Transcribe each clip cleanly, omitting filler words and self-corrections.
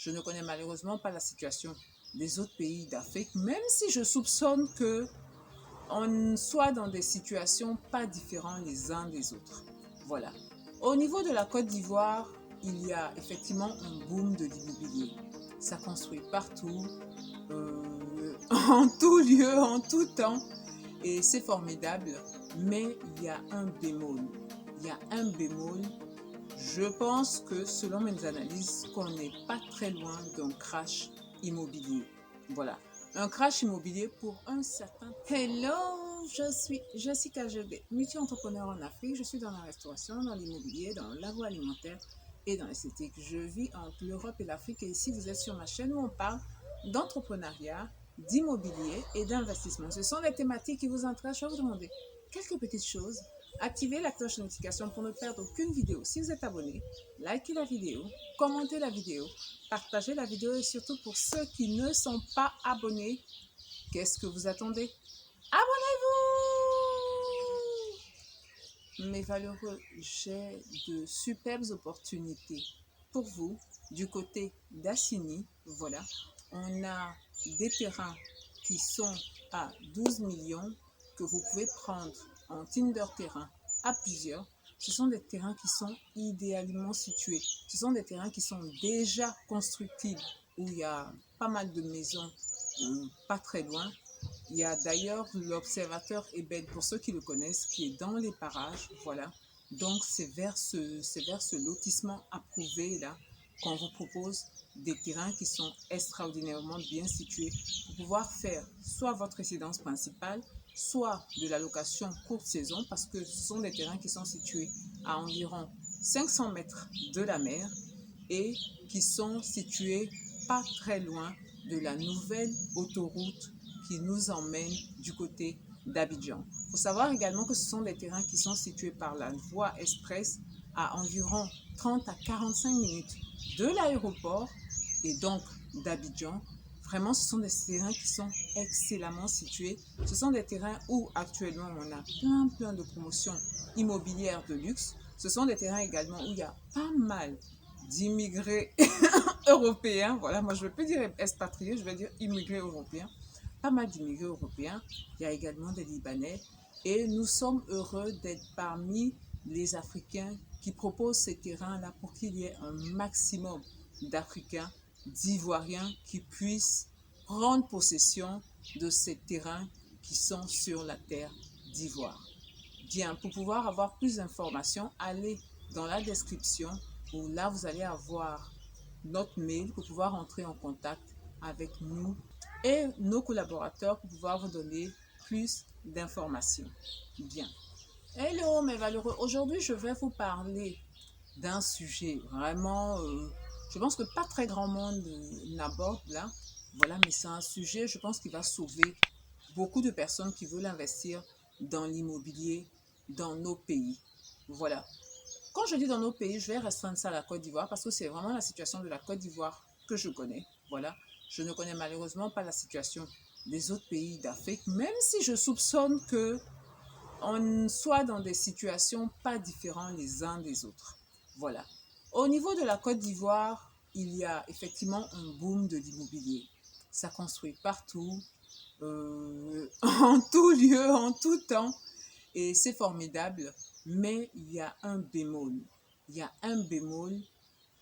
je ne connais malheureusement pas la situation des autres pays d'Afrique, même si je soupçonne que on soit dans des situations pas différentes les uns des autres. Voilà. Au niveau de la Côte d'Ivoire, il y a effectivement un boom de l'immobilier. Ça construit partout, en tout lieu, en tout temps, et c'est formidable. Mais il y a un bémol. Il y a un bémol. Je pense que selon mes analyses, qu'on n'est pas très loin d'un crash immobilier. Voilà. Un crash immobilier pour un certain... Hello, je suis Jessica Jebé, multi-entrepreneur en Afrique. Je suis dans la restauration, dans l'immobilier, dans l'agroalimentaire et dans l'esthétique. Je vis entre l'Europe et l'Afrique et ici, vous êtes sur ma chaîne où on parle d'entrepreneuriat, d'immobilier et d'investissement. Ce sont des thématiques qui vous intéressent. Je vais vous demander quelques petites choses. Activez la cloche de notification pour ne perdre aucune vidéo. Si vous êtes abonné, likez la vidéo, commentez la vidéo, partagez la vidéo et surtout pour ceux qui ne sont pas abonnés, qu'est-ce que vous attendez? Abonnez-vous! Mes valeureux, j'ai de superbes opportunités pour vous du côté d'Assini. Voilà, on a des terrains qui sont à 12 millions que vous pouvez prendre en Tinder terrain à plusieurs. Ce sont des terrains qui sont idéalement situés. Ce sont des terrains qui sont déjà constructibles, où il y a pas mal de maisons pas très loin. Il y a d'ailleurs l'observateur Ebed, pour ceux qui le connaissent, qui est dans les parages. Voilà. Donc, c'est vers ce lotissement approuvé là qu'on vous propose des terrains qui sont extraordinairement bien situés pour pouvoir faire soit votre résidence principale, soit de la location courte saison, parce que ce sont des terrains qui sont situés à environ 500 mètres de la mer et qui sont situés pas très loin de la nouvelle autoroute qui nous emmène du côté d'Abidjan. Il faut savoir également que ce sont des terrains qui sont situés par la voie express à environ 30 à 45 minutes de l'aéroport et donc d'Abidjan. Vraiment, ce sont des terrains qui sont excellemment situés. Ce sont des terrains où actuellement on a plein de promotions immobilières de luxe. Ce sont des terrains également où il y a pas mal d'immigrés européens. Voilà, moi je ne veux plus dire expatriés, je vais dire immigrés européens. Pas mal d'immigrés européens. Il y a également des Libanais. Et nous sommes heureux d'être parmi les Africains qui proposent ces terrains-là pour qu'il y ait un maximum d'Africains, d'Ivoiriens qui puissent prendre possession de ces terrains qui sont sur la terre d'Ivoire. Bien, pour pouvoir avoir plus d'informations, allez dans la description où là vous allez avoir notre mail pour pouvoir entrer en contact avec nous et nos collaborateurs pour pouvoir vous donner plus d'informations. Bien. Hello mes valeureux, aujourd'hui je vais vous parler d'un sujet vraiment, je pense que pas très grand monde n'aborde là. Voilà, mais c'est un sujet, je pense, qui va sauver beaucoup de personnes qui veulent investir dans l'immobilier dans nos pays. Voilà. Quand je dis dans nos pays, je vais restreindre ça à la Côte d'Ivoire parce que c'est vraiment la situation de la Côte d'Ivoire que je connais. Voilà. Je ne connais malheureusement pas la situation des autres pays d'Afrique, même si je soupçonne que on soit dans des situations pas différentes les uns des autres. Voilà. Au niveau de la Côte d'Ivoire, il y a effectivement un boom de l'immobilier. Ça construit partout, en tout lieu, en tout temps, et c'est formidable. Mais il y a un bémol. Il y a un bémol.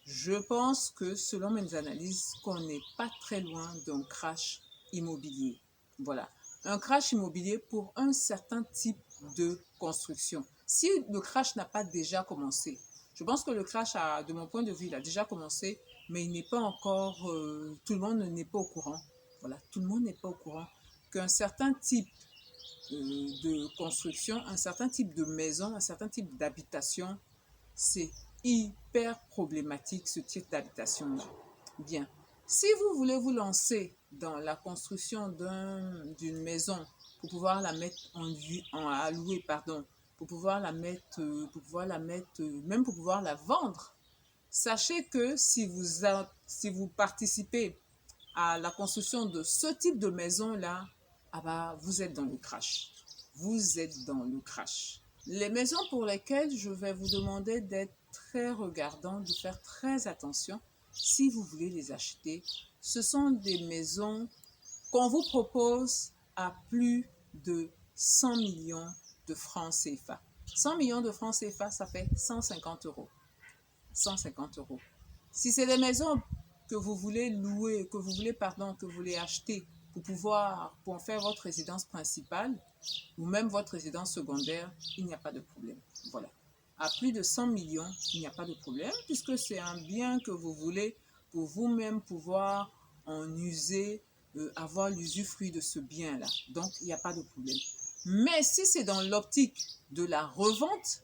Je pense que selon mes analyses, qu'on n'est pas très loin d'un crash immobilier. Voilà. Un crash immobilier pour un certain type de construction. Si le crash n'a pas déjà commencé, je pense que le crash, de mon point de vue, il a déjà commencé, mais il n'est pas encore, tout le monde n'est pas au courant. Voilà, tout le monde n'est pas au courant qu'un certain type de construction, un certain type de maison, un certain type d'habitation, c'est hyper problématique ce type d'habitation-là. Bien, si vous voulez vous lancer dans la construction d'une maison pour pouvoir la mettre à louer, pardon, pour pouvoir la mettre, même pour pouvoir la vendre, sachez que si vous participez à la construction de ce type de maison-là, ah bah, vous êtes dans le crash. Vous êtes dans le crash. Les maisons pour lesquelles je vais vous demander d'être très regardant, de faire très attention, si vous voulez les acheter, ce sont des maisons qu'on vous propose à plus de 100 millions de francs CFA. 100 millions de francs CFA, ça fait 150 euros. 150 euros. Si c'est des maisons que vous voulez louer, que vous voulez acheter pour en faire votre résidence principale ou même votre résidence secondaire, il n'y a pas de problème. Voilà. À plus de 100 millions, il n'y a pas de problème puisque c'est un bien que vous voulez pour vous-même pouvoir en user, avoir l'usufruit de ce bien-là. Donc, il n'y a pas de problème. Mais si c'est dans l'optique de la revente,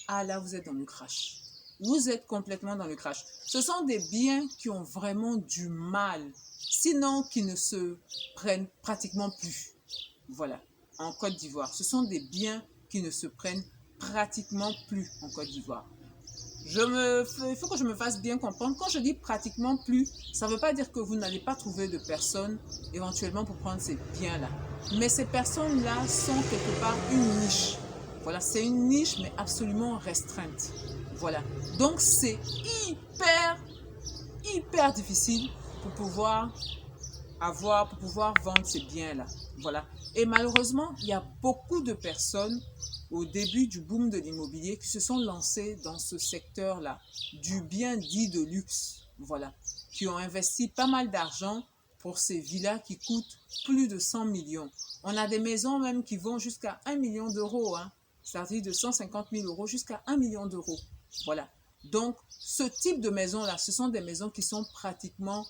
ah là, vous êtes dans le crash. Vous êtes complètement dans le crash. Ce sont des biens qui ont vraiment du mal, sinon qui ne se prennent pratiquement plus. Voilà, en Côte d'Ivoire. Ce sont des biens qui ne se prennent pratiquement plus en Côte d'Ivoire. Il faut que je me fasse bien comprendre. Quand je dis pratiquement plus, ça ne veut pas dire que vous n'allez pas trouver de personnes éventuellement pour prendre ces biens-là. Mais ces personnes-là sont quelque part une niche. Voilà, c'est une niche, mais absolument restreinte. Voilà. Donc, c'est hyper difficile pour pouvoir vendre ces biens-là. Voilà. Et malheureusement, il y a beaucoup de personnes au début du boom de l'immobilier qui se sont lancées dans ce secteur-là, du bien dit de luxe. Voilà. Qui ont investi pas mal d'argent pour ces villas qui coûtent plus de 100 millions. On a des maisons même qui vont jusqu'à 1 million d'euros, hein. C'est-à-dire de 150 000 euros jusqu'à 1 million d'euros. Voilà. Donc, ce type de maisons-là, ce sont des maisons qui sont pratiquement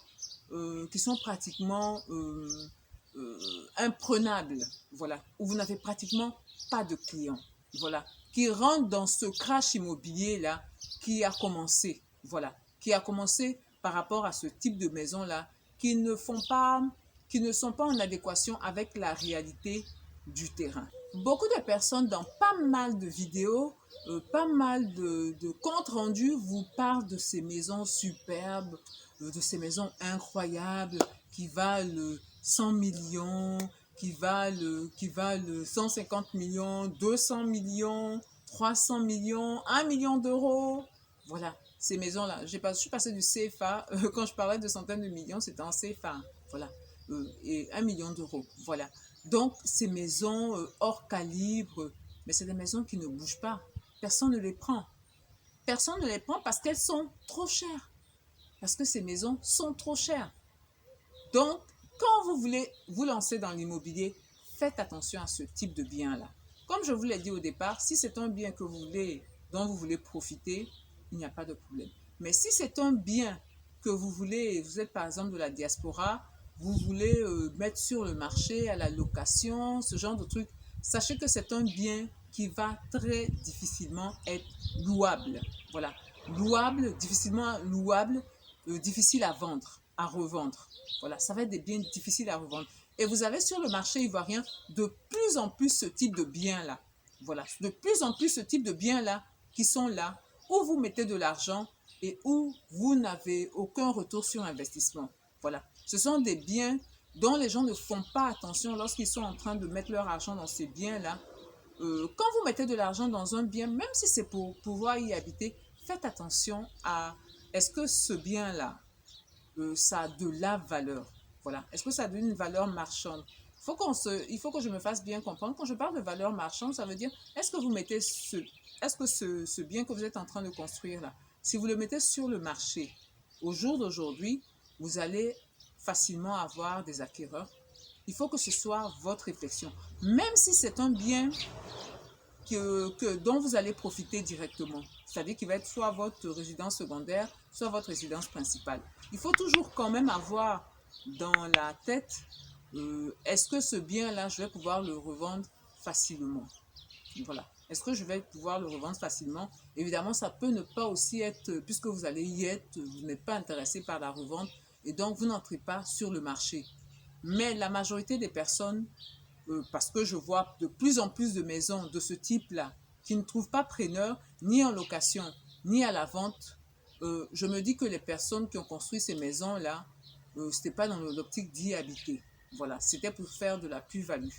imprenables, voilà, où vous n'avez pratiquement pas de clients, voilà, qui rentrent dans ce crash immobilier-là qui a commencé, voilà, qui a commencé par rapport à ce type de maisons-là qui ne sont pas en adéquation avec la réalité du terrain. Beaucoup de personnes dans pas mal de vidéos, pas mal de comptes rendus vous parlent de ces maisons superbes, de ces maisons incroyables qui valent 100 millions, qui valent 150 millions, 200 millions, 300 millions, 1 million d'euros. Voilà, ces maisons-là. Je suis passée du CFA, quand je parlais de centaines de millions, c'était en CFA. Voilà, et 1 million d'euros. Voilà. Donc, ces maisons hors calibre, mais c'est des maisons qui ne bougent pas. Personne ne les prend. Personne ne les prend parce qu'elles sont trop chères. Parce que ces maisons sont trop chères. Donc, quand vous voulez vous lancer dans l'immobilier, faites attention à ce type de bien-là. Comme je vous l'ai dit au départ, si c'est un bien dont vous voulez profiter, il n'y a pas de problème. Mais si c'est un bien que vous êtes par exemple de la diaspora, vous voulez mettre sur le marché, à la location, ce genre de truc, sachez que c'est un bien qui va très difficilement être louable. Voilà, louable, difficilement louable, difficile à vendre, à revendre. Voilà, ça va être des biens difficiles à revendre. Et vous avez sur le marché ivoirien de plus en plus ce type de biens-là. Voilà, de plus en plus ce type de biens-là qui sont là, où vous mettez de l'argent et où vous n'avez aucun retour sur investissement. Voilà, ce sont des biens dont les gens ne font pas attention lorsqu'ils sont en train de mettre leur argent dans ces biens-là. Quand vous mettez de l'argent dans un bien, même si c'est pour pouvoir y habiter, faites attention à est-ce que ce bien-là, ça a de la valeur. Voilà. Est-ce que ça a une valeur marchande? Il faut que je me fasse bien comprendre. Quand je parle de valeur marchande, ça veut dire, est-ce que ce bien que vous êtes en train de construire là, si vous le mettez sur le marché, au jour d'aujourd'hui, vous allez facilement avoir des acquéreurs. Il faut que ce soit votre réflexion. Même si c'est un bien dont vous allez profiter directement. C'est-à-dire qu'il va être soit votre résidence secondaire, soit votre résidence principale. Il faut toujours quand même avoir dans la tête, est-ce que ce bien-là, je vais pouvoir le revendre facilement? Voilà. Est-ce que je vais pouvoir le revendre facilement? Évidemment, ça peut ne pas aussi être, puisque vous allez y être, vous n'êtes pas intéressé par la revente et donc vous n'entrez pas sur le marché. Mais la majorité des personnes, parce que je vois de plus en plus de maisons de ce type-là qui ne trouvent pas preneur ni en location ni à la vente, je me dis que les personnes qui ont construit ces maisons-là, ce n'était pas dans l'optique d'y habiter. Voilà, c'était pour faire de la plus-value.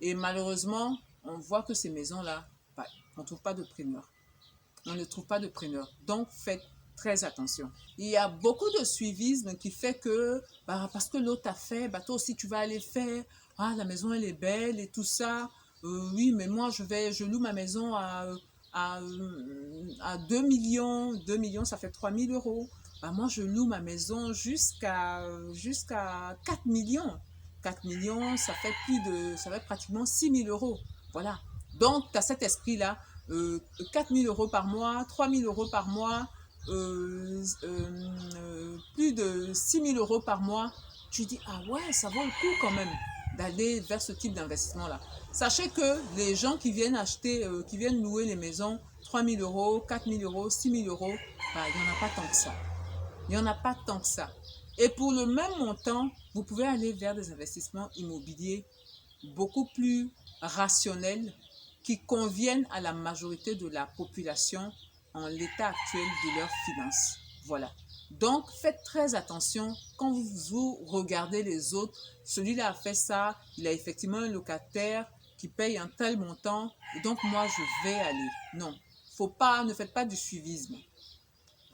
Et malheureusement, on voit que ces maisons-là, on ne trouve pas de preneur. On ne trouve pas de preneur. Donc, faites très attention. Il y a beaucoup de suivisme qui fait que, parce que l'autre a fait, toi aussi tu vas aller faire. Ah, la maison elle est belle et tout ça. Oui, mais moi je loue ma maison à 2 millions. 2 millions, ça fait 3 000 euros. Moi, je loue ma maison jusqu'à 4 millions. 4 millions, ça fait pratiquement 6 000 euros. Voilà. Donc, tu as cet esprit-là. 4 000 euros par mois, 3 000 euros par mois, plus de 6 000 euros par mois. Tu dis, ah ouais, ça vaut le coup quand même d'aller vers ce type d'investissement-là. Sachez que les gens qui viennent qui viennent louer les maisons, 3 000 euros, 4 000 euros, 6 000 euros, il n'y en a pas tant que ça. Il n'y en a pas tant que ça. Et pour le même montant, vous pouvez aller vers des investissements immobiliers beaucoup plus rationnels qui conviennent à la majorité de la population en l'état actuel de leurs finances. Voilà. Donc, faites très attention quand vous regardez les autres. Celui-là a fait ça, il a effectivement un locataire qui paye un tel montant, et donc moi, je vais aller. Non, ne faites pas du suivisme.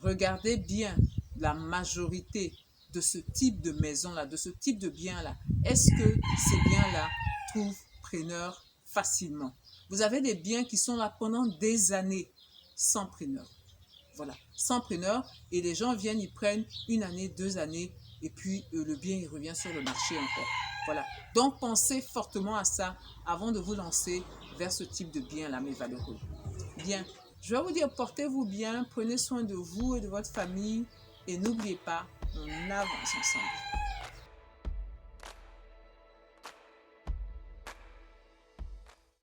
Regardez bien la majorité de ce type de maison-là, de ce type de bien-là. Est-ce que ces biens-là trouvent preneur facilement? Vous avez des biens qui sont là pendant des années sans preneur. Voilà, sans preneur. Et les gens viennent, ils prennent 1 année, 2 années, et puis le bien, il revient sur le marché encore. Voilà. Donc, pensez fortement à ça avant de vous lancer vers ce type de bien-là, mes valeureux. Bien, je vais vous dire, portez-vous bien, prenez soin de vous et de votre famille, et n'oubliez pas, on avance ensemble.